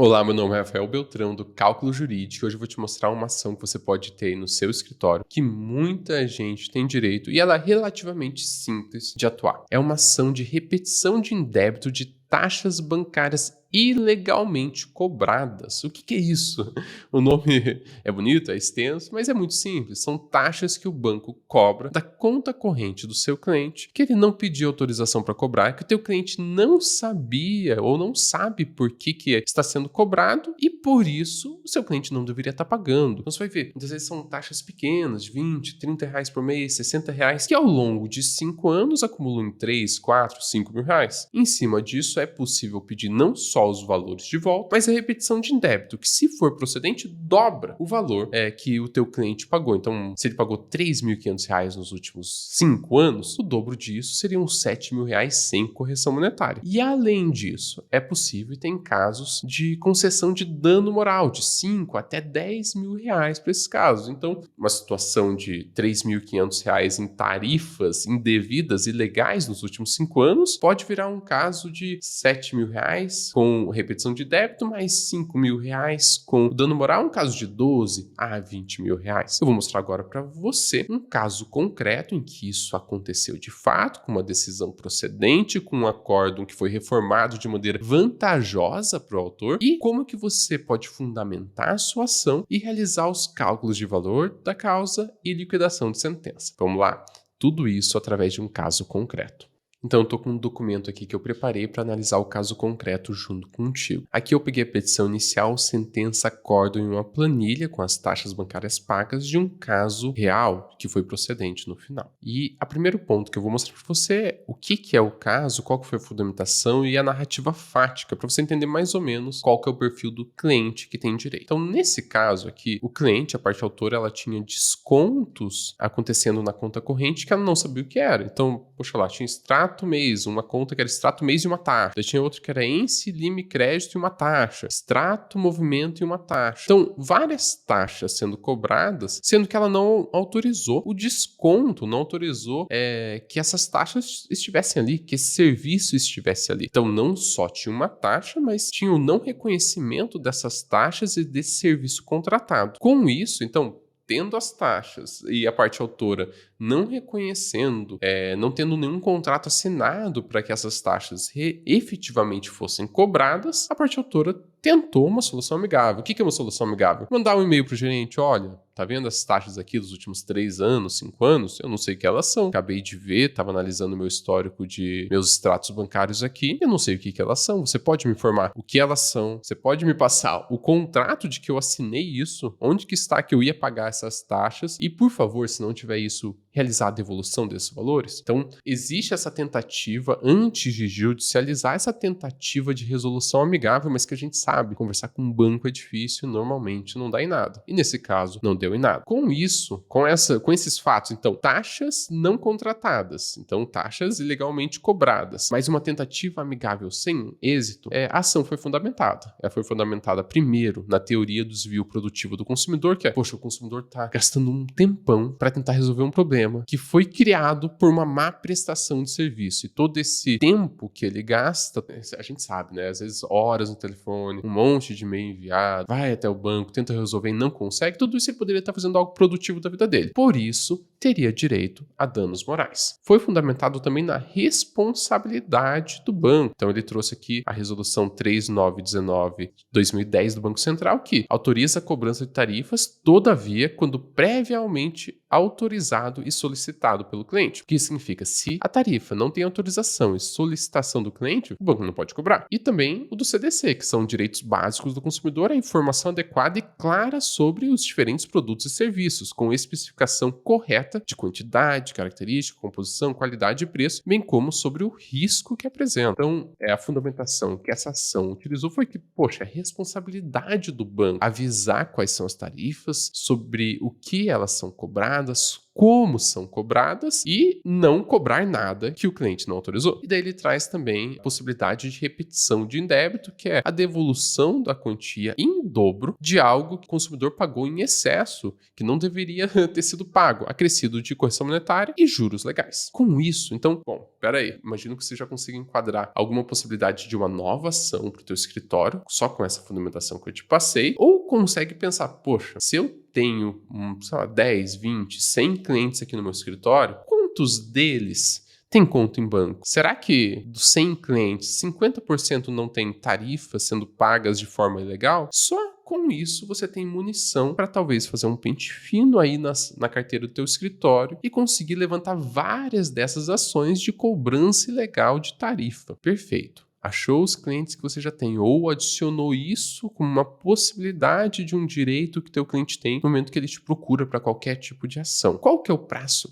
Olá, meu nome é Rafael Beltrão, do Cálculo Jurídico. Hoje eu vou te mostrar uma ação que você pode ter aí no seu escritório, que muita gente tem direito e ela é relativamente simples de atuar. É uma ação de repetição de indébito de taxas bancárias ilegalmente cobradas. O que é isso? O nome é bonito, é extenso, mas é muito simples. São taxas que o banco cobra da conta corrente do seu cliente, que ele não pediu autorização para cobrar, que o teu cliente não sabia ou não sabe por que está sendo cobrado e por isso o seu cliente não deveria estar pagando. Então você vai ver, muitas vezes são taxas pequenas, 20, 30 reais por mês, 60 reais, que ao longo de 5 anos acumulam em 3, 4, 5 mil reais. Em cima disso, é possível pedir não só os valores de volta, mas a repetição de débito, que se for procedente, dobra o valor que o teu cliente pagou. Então, se ele pagou R$ 3.500 nos últimos 5 anos, o dobro disso seriam R$ 7.000 sem correção monetária. E além disso, é possível e tem casos de concessão de dano moral de 5 até 10 mil reais para esses casos. Então, uma situação de R$ 3.500 em tarifas indevidas e ilegais nos últimos 5 anos pode virar um caso de R$ 7.000 com repetição de débito, mais R$ 5.000 com dano moral, um caso de 12 a 20 mil reais. Eu vou mostrar agora para você um caso concreto em que isso aconteceu de fato, com uma decisão procedente, com um acórdão que foi reformado de maneira vantajosa para o autor e como que você pode fundamentar a sua ação e realizar os cálculos de valor da causa e liquidação de sentença. Vamos lá? Tudo isso através de um caso concreto. Então, eu estou com um documento aqui que eu preparei para analisar o caso concreto junto contigo. Aqui eu peguei a petição inicial, sentença, acórdão em uma planilha com as taxas bancárias pagas de um caso real que foi procedente no final. E o primeiro ponto que eu vou mostrar para você é o que é o caso, qual que foi a fundamentação e a narrativa fática, para você entender mais ou menos qual que é o perfil do cliente que tem direito. Então, nesse caso aqui, o cliente, a parte autora, ela tinha descontos acontecendo na conta corrente que ela não sabia o que era. Então, poxa lá, tinha extrato mês, uma conta que era extrato mês e uma taxa. Daí tinha outra que era ence, lime, crédito e uma taxa. Extrato, movimento e uma taxa. Então, várias taxas sendo cobradas, sendo que ela não autorizou o desconto, não autorizou que essas taxas estivessem ali, que esse serviço estivesse ali. Então, não só tinha uma taxa, mas tinha o não reconhecimento dessas taxas e desse serviço contratado. Com isso, então, tendo as taxas e a parte autora não reconhecendo, não tendo nenhum contrato assinado para que essas taxas efetivamente fossem cobradas, a parte autora tentou uma solução amigável. O que é uma solução amigável? Mandar um e-mail para o gerente, olha, tá vendo as taxas aqui dos últimos 3 anos, 5 anos? Eu não sei o que elas são. Acabei de ver, estava analisando meu histórico de meus extratos bancários aqui, eu não sei o que elas são. Você pode me informar o que elas são? Você pode me passar o contrato de que eu assinei isso? Onde que está que eu ia pagar essas taxas? E, por favor, se não tiver isso, realizar a devolução desses valores? Então, existe essa tentativa, antes de judicializar, essa tentativa de resolução amigável, mas que a gente sabe, conversar com um banco é difícil, normalmente não dá em nada. E nesse caso, não deu em nada. Com isso, com esses fatos, então, taxas não contratadas, então taxas ilegalmente cobradas, mas uma tentativa amigável sem êxito, a ação foi fundamentada. Ela foi fundamentada primeiro na teoria do desvio produtivo do consumidor, que é, poxa, o consumidor está gastando um tempão para tentar resolver um problema que foi criado por uma má prestação de serviço. E todo esse tempo que ele gasta, a gente sabe, né? Às vezes horas no telefone, um monte de e-mail enviado, vai até o banco, tenta resolver e não consegue, tudo isso ele poderia estar fazendo algo produtivo da vida dele. Por isso, teria direito a danos morais. Foi fundamentado também na responsabilidade do banco. Então ele trouxe aqui a resolução 3919 de 2010 do Banco Central, que autoriza a cobrança de tarifas, todavia, quando previamente autorizado e solicitado pelo cliente. O que significa? Se a tarifa não tem autorização e solicitação do cliente, o banco não pode cobrar. E também o do CDC, que são direitos básicos do consumidor, a informação adequada e clara sobre os diferentes produtos e serviços, com especificação correta de quantidade, característica, composição, qualidade e preço, bem como sobre o risco que apresenta. Então, a fundamentação que essa ação utilizou foi que, poxa, é responsabilidade do banco avisar quais são as tarifas, sobre o que elas são cobradas, como são cobradas e não cobrar nada que o cliente não autorizou. E daí ele traz também a possibilidade de repetição de indébito, que é a devolução da quantia em dobro de algo que o consumidor pagou em excesso, que não deveria ter sido pago, acrescido de correção monetária e juros legais. Com isso, então, bom, pera aí, imagino que você já consiga enquadrar alguma possibilidade de uma nova ação para o teu escritório, só com essa fundamentação que eu te passei, ou consegue pensar, poxa, se eu tenho, sei lá, 10, 20, 100 clientes aqui no meu escritório, quantos deles tem conta em banco? Será que dos 100 clientes, 50% não tem tarifas sendo pagas de forma ilegal? Só com isso você tem munição para talvez fazer um pente fino aí na carteira do teu escritório e conseguir levantar várias dessas ações de cobrança ilegal de tarifa. Perfeito. Achou os clientes que você já tem ou adicionou isso como uma possibilidade de um direito que teu cliente tem no momento que ele te procura para qualquer tipo de ação. Qual que é o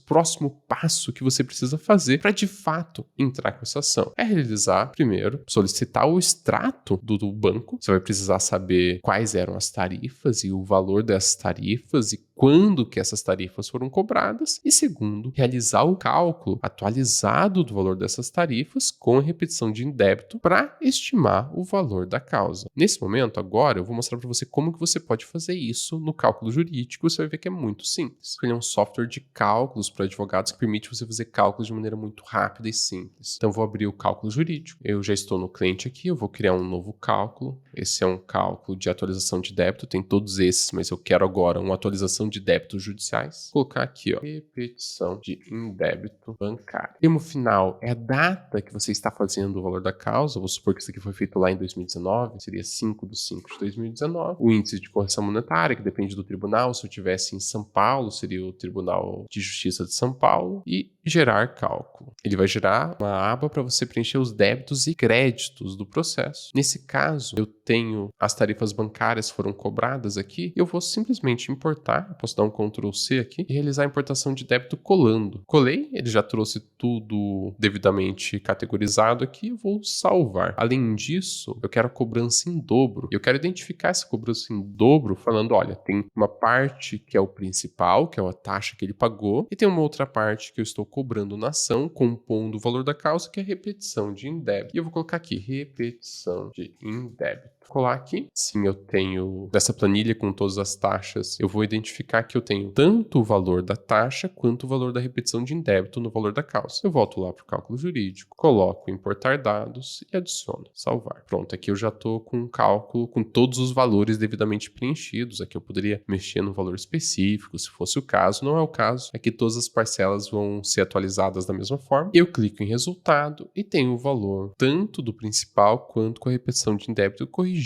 próximo passo que você precisa fazer para de fato entrar com essa ação? É realizar, primeiro, solicitar o extrato do banco. Você vai precisar saber quais eram as tarifas e o valor dessas tarifas e quando que essas tarifas foram cobradas. E segundo, realizar o cálculo atualizado do valor dessas tarifas com a repetição de indébito para estimar o valor da causa. Nesse momento, agora, eu vou mostrar para você como que você pode fazer isso no cálculo jurídico. Você vai ver que é muito simples. Ele é um software de cálculos para advogados que permite você fazer cálculos de maneira muito rápida e simples. Então, eu vou abrir o cálculo jurídico. Eu já estou no cliente aqui, eu vou criar um novo cálculo. Esse é um cálculo de atualização de débito, tem todos esses, mas eu quero agora uma atualização de débitos judiciais. Vou colocar aqui, ó, repetição de indébito bancário. O termo final é a data que você está fazendo o valor da causa. Vou supor que isso aqui foi feito lá em 2019, seria 5/5/2019. O índice de correção monetária, que depende do tribunal. Se eu tivesse em São Paulo, seria o Tribunal de Justiça de São Paulo. E gerar cálculo. Ele vai gerar uma aba para você preencher os débitos e créditos do processo. Nesse caso, eu tenho as tarifas bancárias foram cobradas aqui, eu vou simplesmente importar, posso dar um Ctrl C aqui e realizar a importação de débito colando. Colei, ele já trouxe tudo devidamente categorizado aqui, eu vou salvar. Além disso, eu quero a cobrança em dobro. Eu quero identificar essa cobrança em dobro falando, olha, tem uma parte que é o principal, que é a taxa que ele pagou, e tem uma outra parte que eu estou cobrando na ação, compondo o valor da causa, que é a repetição de indébito. E eu vou colocar aqui, repetição de indébito. Colar aqui. Sim, eu tenho dessa planilha com todas as taxas, eu vou identificar que eu tenho tanto o valor da taxa quanto o valor da repetição de indébito no valor da causa. Eu volto lá para o cálculo jurídico, coloco importar dados e adiciono, salvar. Pronto, aqui eu já estou com um cálculo com todos os valores devidamente preenchidos. Aqui eu poderia mexer no valor específico, se fosse o caso. Não é o caso. Aqui todas as parcelas vão ser atualizadas da mesma forma. Eu clico em resultado e tenho o valor tanto do principal quanto com a repetição de indébito corrigido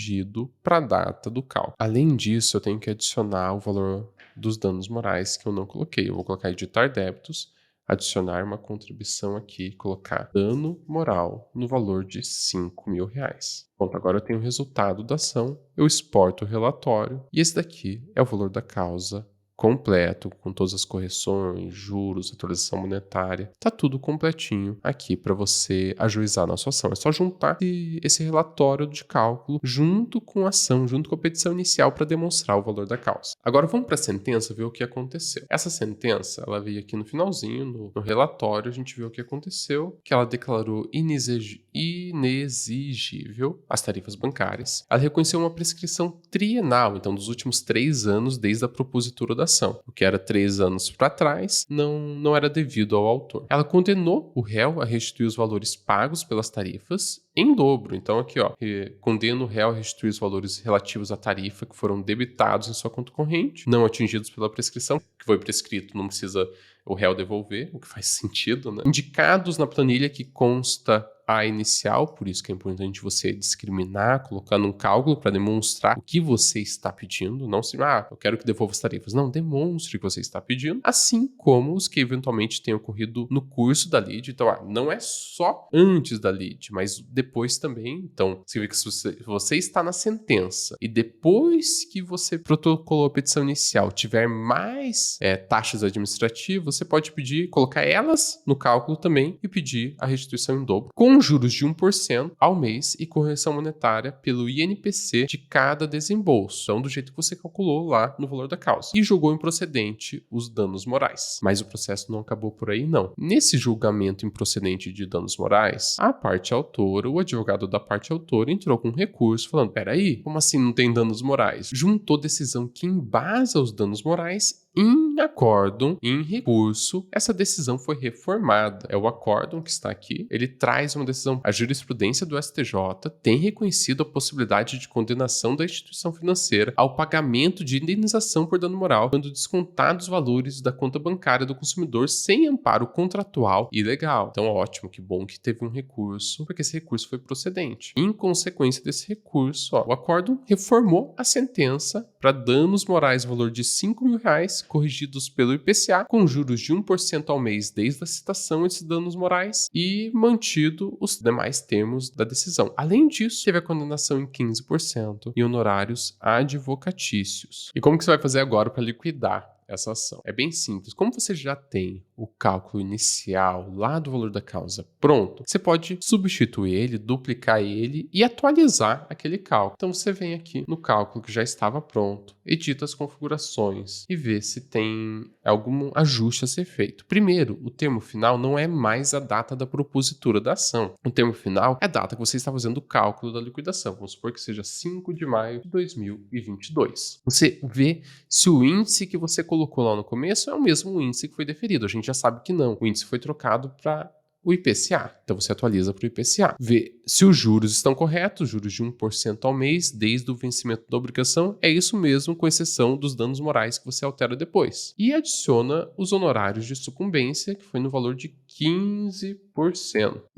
para a data do cálculo. Além disso, eu tenho que adicionar o valor dos danos morais que eu não coloquei. Eu vou colocar editar débitos, adicionar uma contribuição aqui, colocar dano moral no valor de R$5.000. Pronto, agora eu tenho o resultado da ação, eu exporto o relatório e esse daqui é o valor da causa completo, com todas as correções, juros, atualização monetária. Tá tudo completinho aqui para você ajuizar na sua ação. É só juntar esse relatório de cálculo junto com a ação, junto com a petição inicial para demonstrar o valor da causa. Agora vamos para a sentença ver o que aconteceu. Essa sentença, ela veio aqui no finalzinho, no relatório, a gente viu o que aconteceu, que ela declarou inexigível as tarifas bancárias. Ela reconheceu uma prescrição trienal, então dos últimos 3 anos desde a propositura da ação. O que era 3 anos para trás não era devido ao autor. Ela condenou o réu a restituir os valores pagos pelas tarifas em dobro. Então aqui, ó, condena o réu a restituir os valores relativos à tarifa que foram debitados em sua conta corrente, não atingidos pela prescrição, que foi prescrito, não precisa o réu devolver, o que faz sentido, né? Indicados na planilha que consta a inicial, por isso que é importante você discriminar, colocar num cálculo para demonstrar o que você está pedindo, não se, eu quero que devolva as tarifas. Não, demonstre o que você está pedindo, assim como os que eventualmente tenham ocorrido no curso da lide. Então, não é só antes da lide, mas depois também. Então, significa que se você está na sentença e depois que você protocolou a petição inicial tiver mais taxas administrativas, você pode pedir, colocar elas no cálculo também e pedir a restituição em dobro, com juros de 1% ao mês e correção monetária pelo INPC de cada desembolso, então do jeito que você calculou lá no valor da causa, e julgou improcedente os danos morais. Mas o processo não acabou por aí, não. Nesse julgamento improcedente de danos morais, a parte autora, o advogado da parte autora, entrou com um recurso falando, peraí, como assim não tem danos morais? Juntou decisão que embasa os danos morais em acórdão, em recurso, essa decisão foi reformada. É o acórdão que está aqui. Ele traz uma decisão. A jurisprudência do STJ tem reconhecido a possibilidade de condenação da instituição financeira ao pagamento de indenização por dano moral quando descontados os valores da conta bancária do consumidor sem amparo contratual e legal. Então, ótimo, que bom que teve um recurso, porque esse recurso foi procedente. Em consequência desse recurso, o acórdão reformou a sentença para danos morais no valor de R$5.000, corrigidos pelo IPCA, com juros de 1% ao mês desde a citação desses danos morais e mantido os demais termos da decisão. Além disso, teve a condenação em 15% e honorários advocatícios. E como que você vai fazer agora para liquidar essa ação? É bem simples. Como você já tem o cálculo inicial lá do valor da causa pronto, você pode substituir ele, duplicar ele e atualizar aquele cálculo. Então você vem aqui no cálculo que já estava pronto, edita as configurações e vê se tem algum ajuste a ser feito. Primeiro, o termo final não é mais a data da propositura da ação. O termo final é a data que você está fazendo o cálculo da liquidação. Vamos supor que seja 5 de maio de 2022. Você vê se o índice que você colocou lá no começo é o mesmo índice que foi deferido. A gente já sabe que não. O índice foi trocado para o IPCA. Então você atualiza para o IPCA. Vê se os juros estão corretos, juros de 1% ao mês desde o vencimento da obrigação. É isso mesmo, com exceção dos danos morais que você altera depois. E adiciona os honorários de sucumbência, que foi no valor de 15%.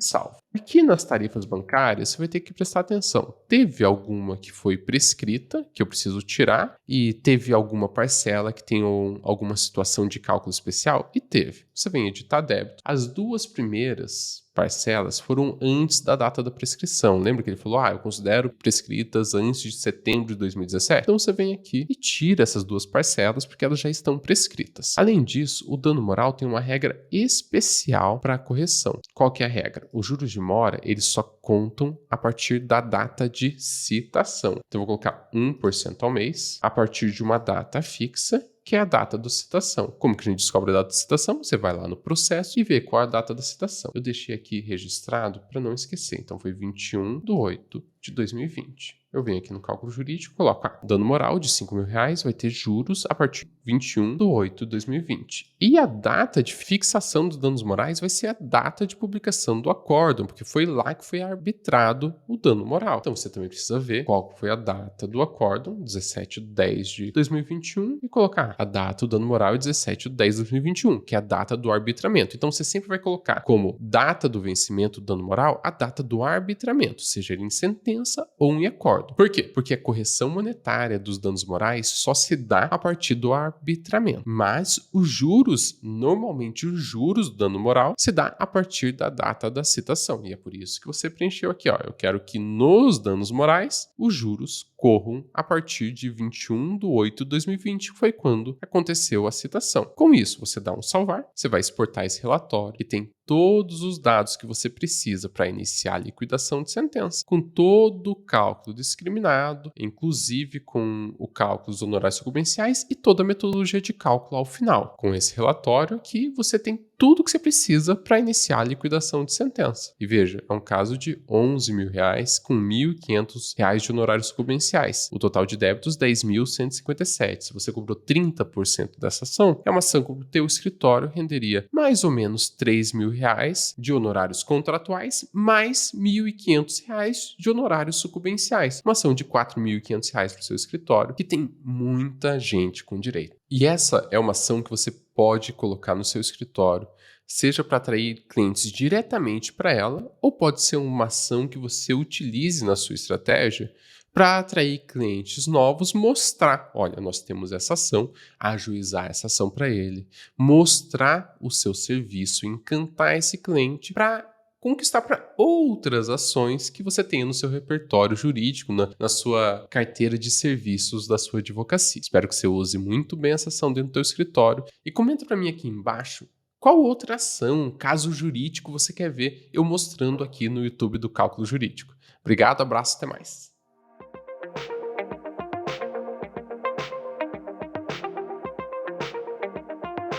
Salvo. Aqui nas tarifas bancárias, você vai ter que prestar atenção. Teve alguma que foi prescrita, que eu preciso tirar, e teve alguma parcela que tem alguma situação de cálculo especial? E teve. Você vem editar débito. As duas primeiras parcelas foram antes da data da prescrição. Lembra que ele falou, eu considero prescritas antes de setembro de 2017? Então você vem aqui e tira essas duas parcelas porque elas já estão prescritas. Além disso, o dano moral tem uma regra especial para a correção. Qual que é a regra? Os juros de mora, eles só contam a partir da data de citação. Então eu vou colocar 1% ao mês a partir de uma data fixa, que é a data da citação. Como que a gente descobre a data da citação? Você vai lá no processo e vê qual é a data da citação. Eu deixei aqui registrado para não esquecer. Então foi 21/8/2020. Eu venho aqui no cálculo jurídico, coloco dano moral de R$5.000, vai ter juros a partir de 21/8/2020. E a data de fixação dos danos morais vai ser a data de publicação do acórdão, porque foi lá que foi arbitrado o dano moral. Então você também precisa ver qual foi a data do acórdão, 17/10/2021, e colocar a data do dano moral é 17/10/2021, que é a data do arbitramento. Então você sempre vai colocar como data do vencimento do dano moral a data do arbitramento, seja ele em sentença ou em acórdão. Por quê? Porque a correção monetária dos danos morais só se dá a partir do arbitramento. Mas os juros, normalmente os juros do dano moral, se dá a partir da data da citação. E é por isso que você preencheu aqui, eu quero que nos danos morais os juros corram a partir de 21/8/2020, que foi quando aconteceu a citação. Com isso, você dá um salvar, você vai exportar esse relatório que tem todos os dados que você precisa para iniciar a liquidação de sentença, com todo o cálculo discriminado, inclusive com o cálculo dos honorários sucumbenciais e toda a metodologia de cálculo ao final. Com esse relatório aqui, você tem tudo que você precisa para iniciar a liquidação de sentença. E veja, é um caso de R$11.000 com R$1.500 de honorários sucumbenciais. O total de débitos, R$10.157. Se você cobrou 30% dessa ação, é uma ação que o teu escritório renderia mais ou menos R$3.000 de honorários contratuais, mais R$1.500 de honorários sucumbenciais. Uma ação de R$4.500 para o seu escritório, que tem muita gente com direito. E essa é uma ação que você pode colocar no seu escritório, seja para atrair clientes diretamente para ela, ou pode ser uma ação que você utilize na sua estratégia para atrair clientes novos, mostrar, olha, nós temos essa ação, ajuizar essa ação para ele, mostrar o seu serviço, encantar esse cliente para conquistar para outras ações que você tenha no seu repertório jurídico, na sua carteira de serviços da sua advocacia. Espero que você use muito bem essa ação dentro do seu escritório e comenta para mim aqui embaixo qual outra ação, caso jurídico você quer ver eu mostrando aqui no YouTube do Cálculo Jurídico. Obrigado, abraço, até mais.